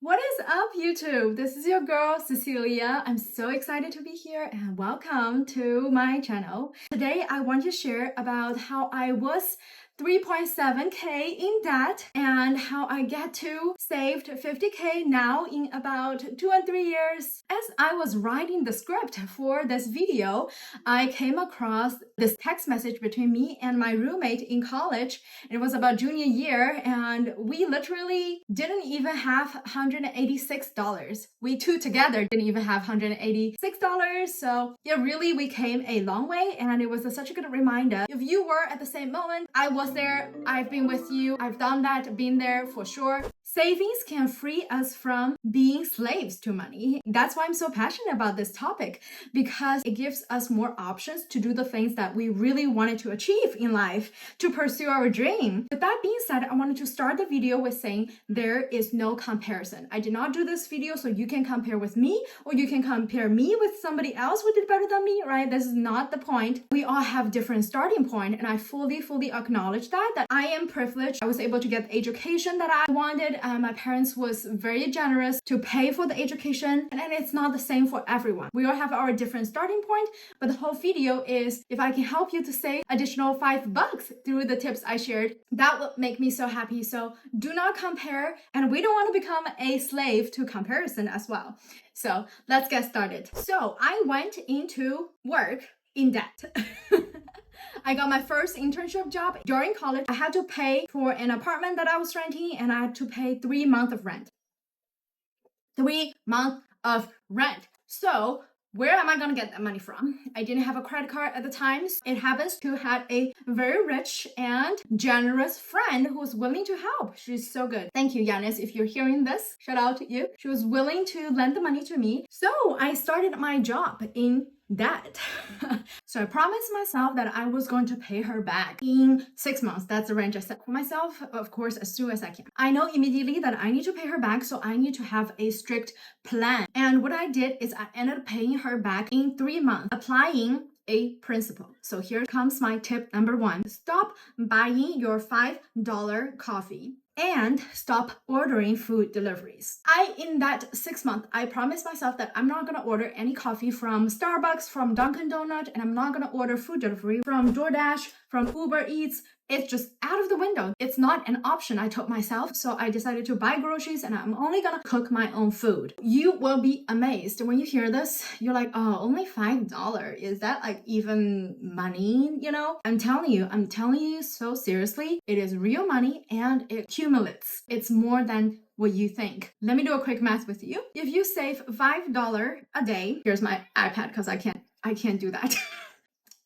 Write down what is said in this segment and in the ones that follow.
What is up, YouTube? This is your girl, Cecilia. I'm so excited to be here and welcome to my channel. Today, I want to share about how I was 3.7k in debt and how I get to saved 50k now in about 2 and 3 years. As I was writing the script for this video, I came across this text message between me and my roommate in college. It was about junior year and we literally didn't even have $186. We two together didn't even have $186. So yeah, really we came a long way and it was such a good reminder. If you were at the same moment, I was there, I've been with you, I've done that, been there for sure. Savings can free us from being slaves to money. That's why I'm so passionate about this topic, because it gives us more options to do the things that we really wanted to achieve in life, to pursue our dream. With that being said, I wanted to start the video with saying there is no comparison. I did not do this video so you can compare with me or you can compare me with somebody else who did better than me, right? This is not the point. We all have different starting point, and I fully acknowledge that I am privileged. I was able to get the education that I wanted. My parents was very generous to pay for the education, and it's not the same for everyone. We all have our different starting point, but the whole video is if I can help you to save additional $5 through the tips I shared, that would make me so happy. So do not compare, and we don't want to become a slave to comparison as well. So let's get started. So I went into work in debt. I got my first internship job during college. I had to pay for an apartment that I was renting, and I had to pay 3 months of rent. 3 months of rent. So where am I gonna get that money from? I didn't have a credit card at the time. It happens to have a very rich and generous friend who was willing to help. She's so good. Thank you, Yanis, if you're hearing this. Shout out to you. She was willing to lend the money to me. So I started my job in debt. So I promised myself that I was going to pay her back in 6 months. That's the range I set for myself, of course, as soon as I can. I know immediately that I need to pay her back, so I need to have a strict plan. And what I did is I ended up paying her back in 3 months, applying a principle. So here comes my tip number 1. Stop buying your $5 coffee and stop ordering food deliveries. In that 6 months, I promised myself that I'm not gonna order any coffee from Starbucks, from Dunkin' Donuts, and I'm not gonna order food delivery from DoorDash, from Uber Eats. It's just out of the window. It's not an option, I told myself. So I decided to buy groceries and I'm only gonna cook my own food. You will be amazed when you hear this. You're like, oh, only $5. Is that like even money? You know, I'm telling you so seriously, it is real money and it accumulates. It's more than what you think. Let me do a quick math with you. If you save $5 a day, here's my iPad because I can't do that.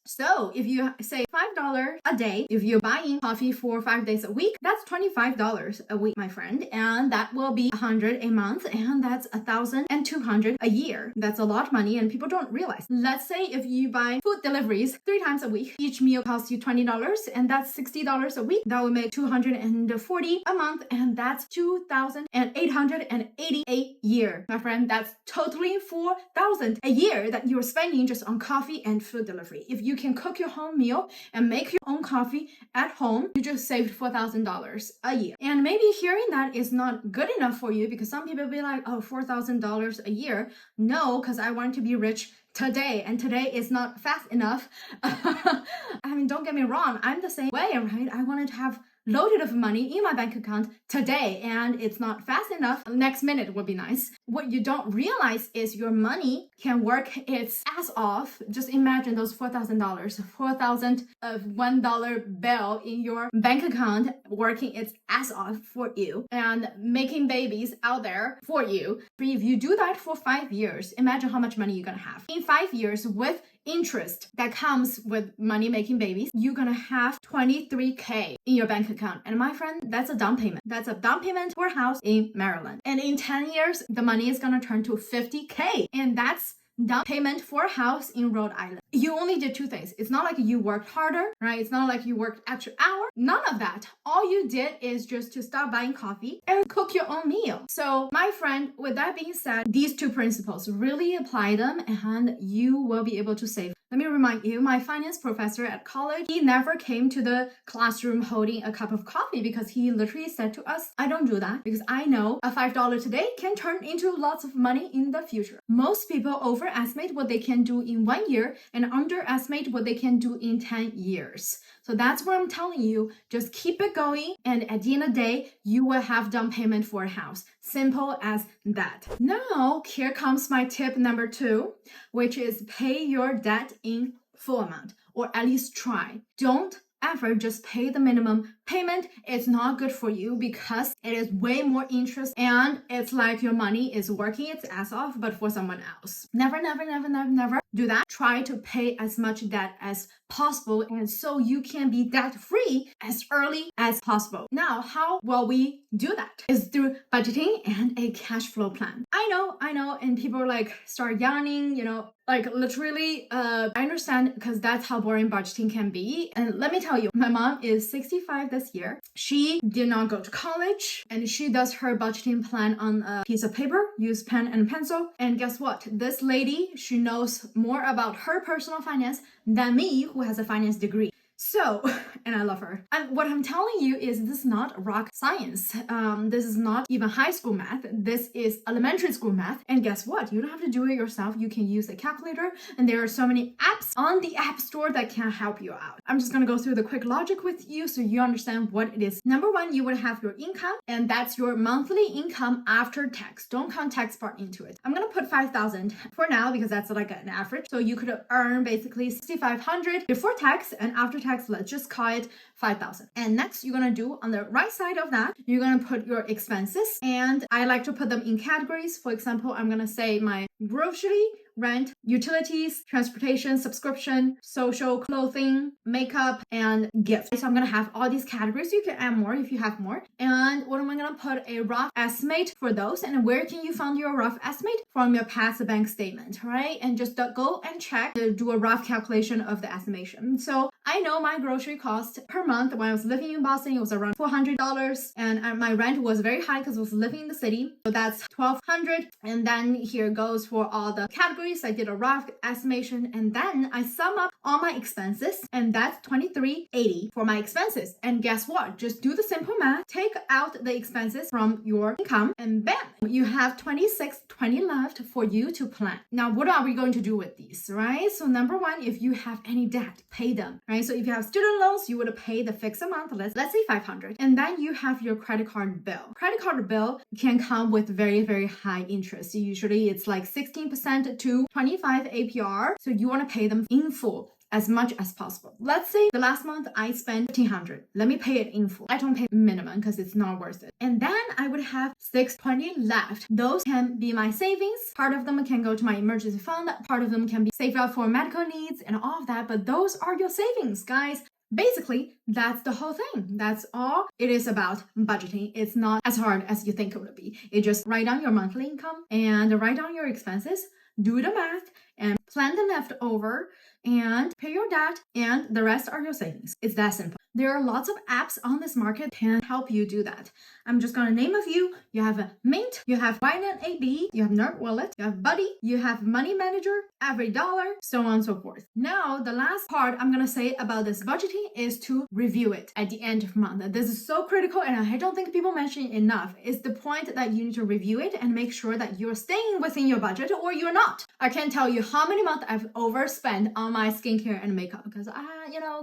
So if you save $5 a day, if you're buying coffee for 5 days a week, that's $25 a week, my friend. And that will be $100 a month, and that's $1,200 a year. That's a lot of money and people don't realize. Let's say if you buy food deliveries 3 times a week, each meal costs you $20 and that's $60 a week. That will make $240 a month, and that's $2,880 a year. My friend, that's totally $4,000 a year that you're spending just on coffee and food delivery. If you can cook your home meal and make your own coffee at home, you just saved $4,000 a year. And maybe hearing that is not good enough for you, because some people be like, oh, $4,000 a year. No, because I want to be rich today, and today is not fast enough. I mean, don't get me wrong, I'm the same way, right? I wanted to have loaded of money in my bank account today, and it's not fast enough. Next minute would be nice. What you don't realize is your money can work its ass off. Just imagine those $4,000, 4,000 of $1 bill in your bank account working its ass off for you and making babies out there for you. If you do that for 5 years, imagine how much money you're gonna have. In 5 years, with interest that comes with money making babies, you're gonna have 23k in your bank account. And my friend, that's a down payment. That's a down payment for a house in Maryland. And in 10 years, the money is gonna turn to 50k. And that's down payment for a house in Rhode Island. You only did 2 things. It's not like you worked harder, right? It's not like you worked extra hour. None of that. All you did is just to stop buying coffee and cook your own meal. So my friend, with that being said, these 2 principles, really apply them and you will be able to save Let me remind you, my finance professor at college, he never came to the classroom holding a cup of coffee because he literally said to us, I don't do that because I know a $5 today can turn into lots of money in the future. Most people overestimate what they can do in 1 year and underestimate what they can do in 10 years. So that's what I'm telling you. Just keep it going. And at the end of the day, you will have down payment for a house. Simple as that. Now, here comes my tip number 2, which is pay your debt in full amount, or at least try. Don't ever just pay the minimum payment. It's not good for you because it is way more interest and it's like your money is working its ass off, but for someone else. Never, never, never, never, never do that. Try to pay as much debt as possible, and so you can be debt free as early as possible. Now, how will we do that? Is through budgeting and a cash flow plan. I know, and people like start yawning, like literally, I understand because that's how boring budgeting can be. And let me tell you, my mom is 65 this year. She did not go to college, and she does her budgeting plan on a piece of paper, use pen and pencil. And guess what? This lady, she knows more about her personal finance than me, who has a finance degree. So, and I love her. And what I'm telling you is this is not rock science. This is not even high school math. This is elementary school math. And guess what? You don't have to do it yourself. You can use a calculator. And there are so many apps on the App Store that can help you out. I'm just going to go through the quick logic with you so you understand what it is. Number 1, you would have your income, and that's your monthly income after tax. Don't count tax part into it. I'm going to put 5,000 for now because that's like an average. So you could earn basically 6,500 before tax, and after tax, let's just call it 5,000. And next, you're gonna do on the right side of that, you're gonna put your expenses, and I like to put them in categories. For example, I'm gonna say my grocery, rent, utilities, transportation, subscription, social, clothing, makeup, and gifts. So I'm gonna have all these categories. You can add more if you have more. And what am I gonna put a rough estimate for those? And where can you find your rough estimate? From your past bank statement, right? And just go and check to do a rough calculation of the estimation. So I know my grocery cost per month when I was living in Boston, it was around $400, and my rent was very high because I was living in the city. So that's $1,200. And then here goes for all the categories. I did a rough estimation, and then I sum up all my expenses, and that's $2,380 for my expenses. And guess what? Just do the simple math. Take out the expenses from your income, and bam, you have $2,620 left for you to plan. Now, what are we going to do with these, right? So number 1, if you have any debt, pay them, right? So if you have student loans, you would pay the fixed amount, let's say $500, and then you have your credit card bill. Credit card bill can come with very, very high interest. Usually it's like 16% to 25 APR. So you want to pay them in full as much as possible. Let's say the last month I spent $1,500. Let me pay it in full. I don't pay minimum because it's not worth it. And then I would have $620 left. Those can be my savings. Part of them can go to my emergency fund. Part of them can be saved up for medical needs and all of that. But those are your savings, guys. Basically, that's the whole thing. That's all it is about budgeting. It's not as hard as you think it would be. You just write down your monthly income and write down your expenses, do the math, and plan the leftover, and pay your debt, and the rest are your savings. It's that simple. There are lots of apps on this market that can help you do that. I'm just gonna name a few. You have Mint, you have Binance AB, you have Nerd Wallet, you have Buddy, you have Money Manager, Every Dollar, so on and so forth. Now, the last part I'm gonna say about this budgeting is to review it at the end of the month. This is so critical, and I don't think people mention it enough. It's the point that you need to review it and make sure that you're staying within your budget or you're not. I can't tell you how many months I've overspent on my skincare and makeup because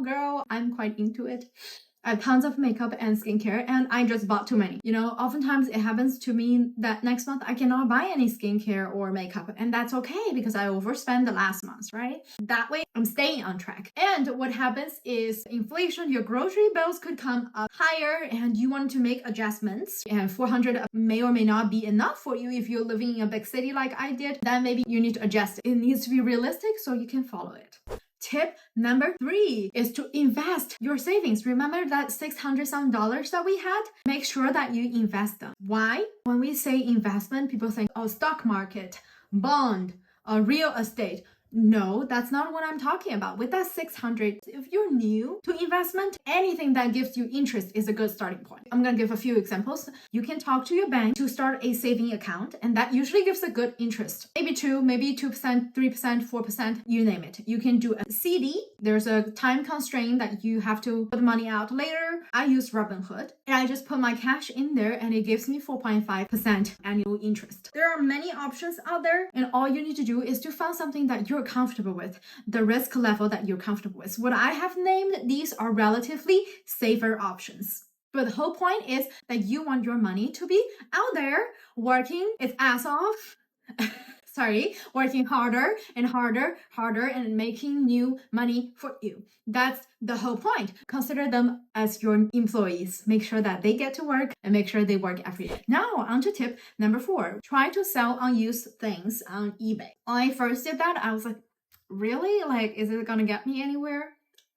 girl, I'm quite into it. I have tons of makeup and skincare, and I just bought too many. Oftentimes it happens to me that next month I cannot buy any skincare or makeup, and that's okay because I overspent the last month, right? That way I'm staying on track. And what happens is inflation, your grocery bills could come up higher and you want to make adjustments, and $400 may or may not be enough for you if you're living in a big city like I did. Then maybe you need to adjust. It needs to be realistic so you can follow it. Tip number 3 is to invest your savings. Remember that $600 that we had? Make sure that you invest them. Why? When we say investment, people think, stock market, bond, real estate. No, that's not what I'm talking about. With that 600, if you're new to investment, anything that gives you interest is a good starting point. I'm gonna give a few examples. You can talk to your bank to start a saving account, and that usually gives a good interest. Maybe 2%, 3%, 4%, you name it. You can do a CD. There's a time constraint that you have to put money out later. I use Robinhood, and I just put my cash in there, and it gives me 4.5% annual interest. There are many options out there, and all you need to do is to find something that you're comfortable with, the risk level that you're comfortable with. What I have named, these are relatively safer options. But the whole point is that you want your money to be out there working its ass off. Working harder and making new money for you. That's the whole point. Consider them as your employees. Make sure that they get to work and make sure they work every day. Now, on to tip number 4. Try to sell unused things on eBay. When I first did that, I was like, really? Like, is it gonna get me anywhere?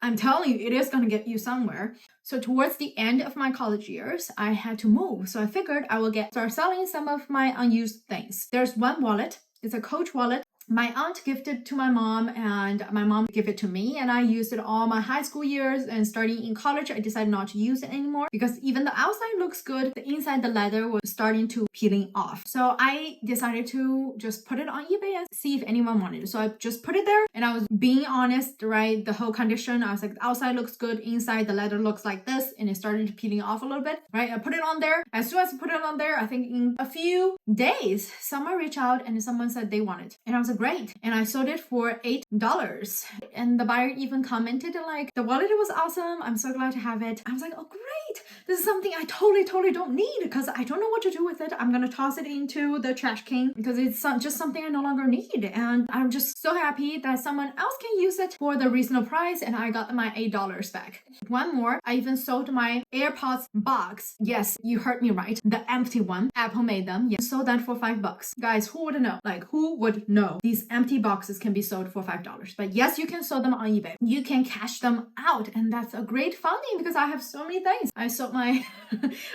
I'm telling you, it is going to get you somewhere. So towards the end of my college years, I had to move. So I figured I will start selling some of my unused things. There's one wallet. It's a Coach wallet. My aunt gifted to my mom, and my mom gave it to me, and I used it all my high school years. And starting in college, I decided not to use it anymore because even the outside looks good, the inside, the leather was starting to peeling off. So I decided to just put it on eBay and see if anyone wanted it. So I just put it there, and I was being honest, right? The whole condition, I was like, the outside looks good, inside the leather looks like this, and it started peeling off a little bit, right? I put it on there. As soon as I put it on there, I think in a few days, someone reached out and someone said they want it, and I was like, great. And I sold it for $8. And the buyer even commented like, the wallet was awesome. I'm so glad to have it. I was like, oh, great. This is something I totally don't need because I don't know what to do with it. I'm going to toss it into the trash can because it's just something I no longer need. And I'm just so happy that someone else can use it for the reasonable price. And I got my $8 back. One more, I even sold my AirPods box. Yes, you heard me right. The empty one. Apple made them. Yes, sold that for $5. Guys, who would know? Like, who would know? These empty boxes can be sold for $5. But yes, you can sell them on eBay. You can cash them out, and that's a great funding because I have so many things. I sold my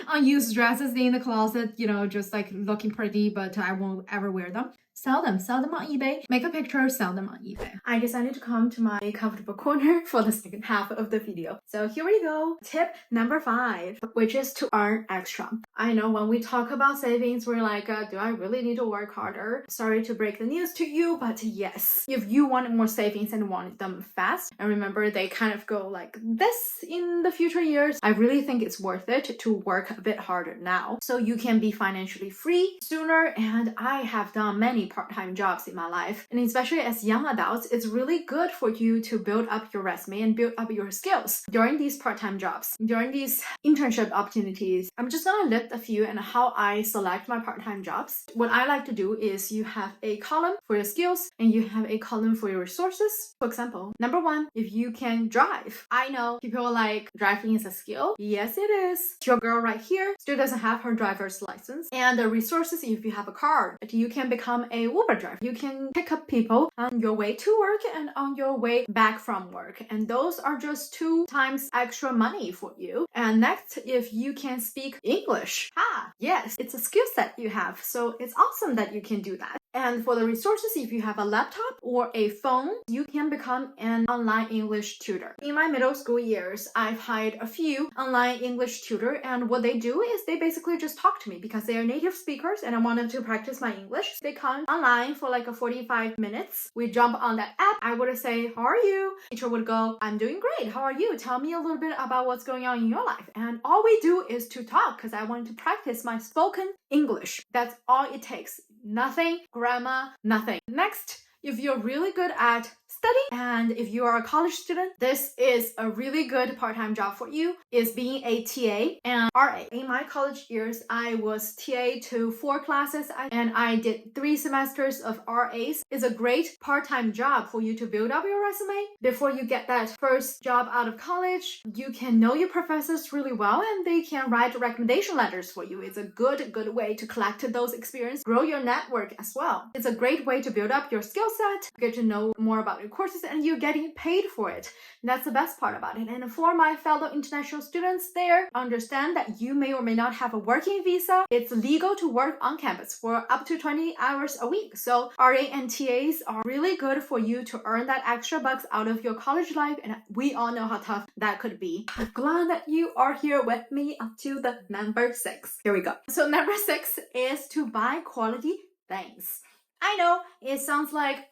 unused dresses in the closet, just like looking pretty, but I won't ever wear them. Sell them on eBay, make a picture, sell them on eBay. I decided to come to my comfortable corner for the second half of the video. So here we go. Tip number 5, which is to earn extra. I know when we talk about savings, we're like, do I really need to work harder? Sorry to break the news to you, but yes, if you want more savings and want them fast, and remember they kind of go like this in the future years, I really think it's worth it to work a bit harder now so you can be financially free sooner. And I have done many part-time jobs in my life, and especially as young adults, it's really good for you to build up your resume and build up your skills during these part-time jobs, during these internship opportunities. I'm just gonna list a few and how I select my part-time jobs. What I like to do is you have a column for your skills and you have a column for your resources. For example, number 1, if you can drive. I know people are like, driving is a skill. Yes, it is. Your girl right here still doesn't have her driver's license. And the resources, if you have a car, you can become a Uber driver. You can pick up people on your way to work and on your way back from work. And those are just 2 times extra money for you. And next, if you can speak English. Yes, it's a skill set you have. So it's awesome that you can do that. And for the resources, if you have a laptop or a phone, you can become an online English tutor. In my middle school years, I've hired a few online English tutor, and what they do is they basically just talk to me because they are native speakers and I want them to practice my English. They come online for like a 45 minutes. We jump on that app. I would say, how are you? Teacher would go, I'm doing great. How are you? Tell me a little bit about what's going on in your life. And all we do is to talk because I want to practice my spoken English. That's all it takes. Nothing, grammar, nothing. Next, if you're really good at study and if you are a college student, this is a really good part-time job for you, is being a TA and RA. In my college years, I was TA to 4 classes and I did 3 semesters of RAs. It's a great part-time job for you to build up your resume. Before you get that first job out of college, you can know your professors really well and they can write recommendation letters for you. It's a good way to collect those experiences, grow your network as well. It's a great way to build up your skills skill set, get to know more about your courses, and you're getting paid for it. That's the best part about it. And for my fellow international students there, understand that you may or may not have a working visa. It's legal to work on campus for up to 20 hours a week. So RA and TAs are really good for you to earn that extra bucks out of your college life. And we all know how tough that could be. I'm glad that you are here with me up to the number 6. Here we go. So number 6 is to buy quality things. I know it sounds like,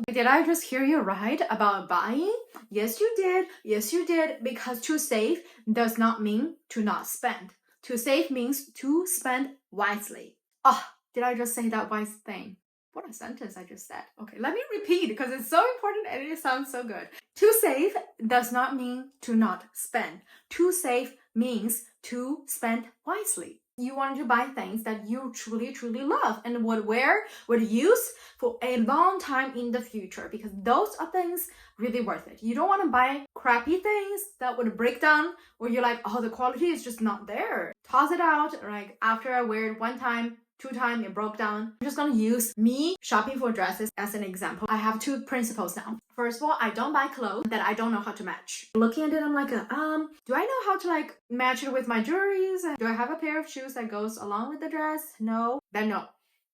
did I just hear you right about buying? Yes, you did. Yes, you did. Because to save does not mean to not spend. To save means to spend wisely. Oh, did I just say that wise thing? What a sentence I just said. Okay, let me repeat because it's so important and it sounds so good. To save does not mean to not spend. To save means to spend wisely. You want to buy things that you truly, truly love and would wear, would use for a long time in the future, because those are things really worth it. You don't want to buy crappy things that would break down, or you're like, oh, the quality is just not there. Toss it out. Like after I wear it one time, 2 times, it broke down. I'm just gonna use me shopping for dresses as an example. I have 2 principles now. First of all, I don't buy clothes that I don't know how to match. Looking at it, I'm like, do I know how to like match it with my jewelries? Do I have a pair of shoes that goes along with the dress? No. Then no.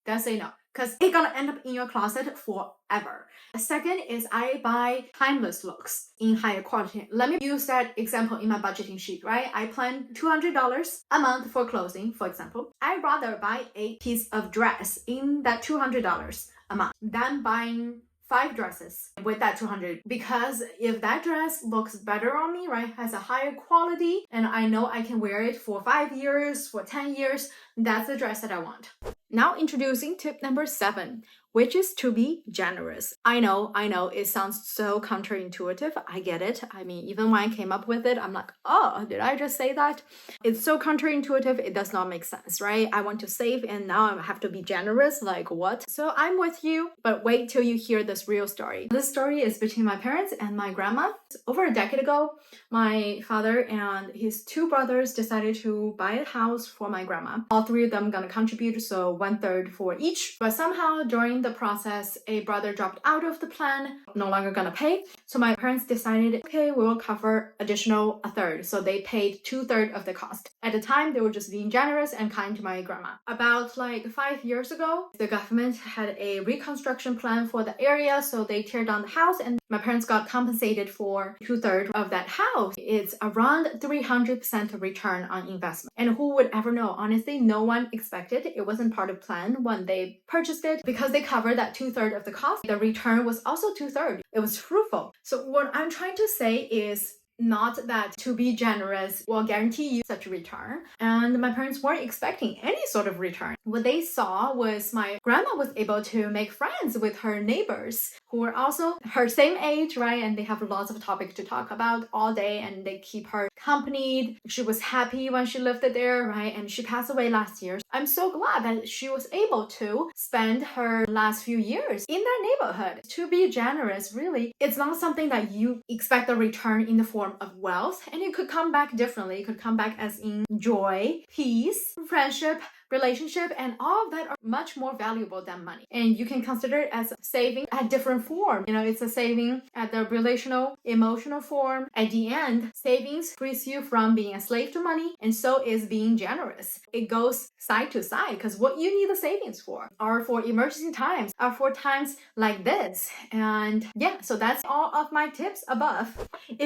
Then say no. Because it's gonna end up in your closet forever. Second is I buy timeless looks in higher quality. Let me use that example in my budgeting sheet, right? I plan $200 a month for clothing, for example. I'd rather buy a piece of dress in that $200 a month than buying 5 dresses with that $200, because if that dress looks better on me, right, has a higher quality, and I know I can wear it for 5 years, for 10 years, that's the dress that I want. Now introducing tip number 7, which is to be generous. I know, it sounds so counterintuitive. I get it. I mean, even when I came up with it, I'm like, oh, did I just say that? It's so counterintuitive, it does not make sense, right? I want to save and now I have to be generous, like what? So I'm with you, but wait till you hear this real story. This story is between my parents and my grandma. Over a decade ago, my father and his 2 brothers decided to buy a house for my grandma. All 3 of them gonna contribute, so 1/3 for each. But somehow during the process, a brother dropped out of the plan, no longer gonna pay. So my parents decided, okay, we will cover additional 1/3. So they paid 2/3 of the cost. At the time, they were just being generous and kind to my grandma. About like 5 years ago, the government had a reconstruction plan for the area, so they tear down the house and my parents got compensated for 2/3 of that house. It's around 300% return on investment. And who would ever know? Honestly, no one expected. It wasn't part of plan when they purchased it. Because they covered that 2/3 of the cost, the return was also 2/3. It was fruitful. So what I'm trying to say is not that to be generous will guarantee you such a return. And my parents weren't expecting any sort of return. What they saw was my grandma was able to make friends with her neighbors who were also her same age, right? And they have lots of topics to talk about all day and they keep her accompanied. She was happy when she lived there, right? And she passed away last year. I'm so glad that she was able to spend her last few years in that neighborhood. To be generous, really, it's not something that you expect a return in the form of wealth, and it could come back differently. It could come back as in joy, peace, friendship, relationship, and all of that are much more valuable than money. And you can consider it as saving at different form. You know, it's a saving at the relational, emotional form. At the end, savings frees you from being a slave to money, and so is being generous. It goes side to side, because what you need the savings for are for emergency times, are for times like this. And yeah, so that's all of my tips above.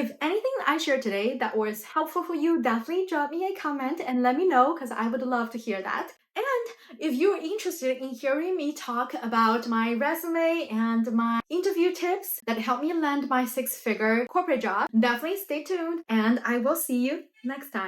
If anything that I shared today that was helpful for you, definitely drop me a comment and let me know, because I would love to hear that. And if you're interested in hearing me talk about my resume and my interview tips that help me land my 6-figure corporate job, definitely stay tuned and I will see you next time.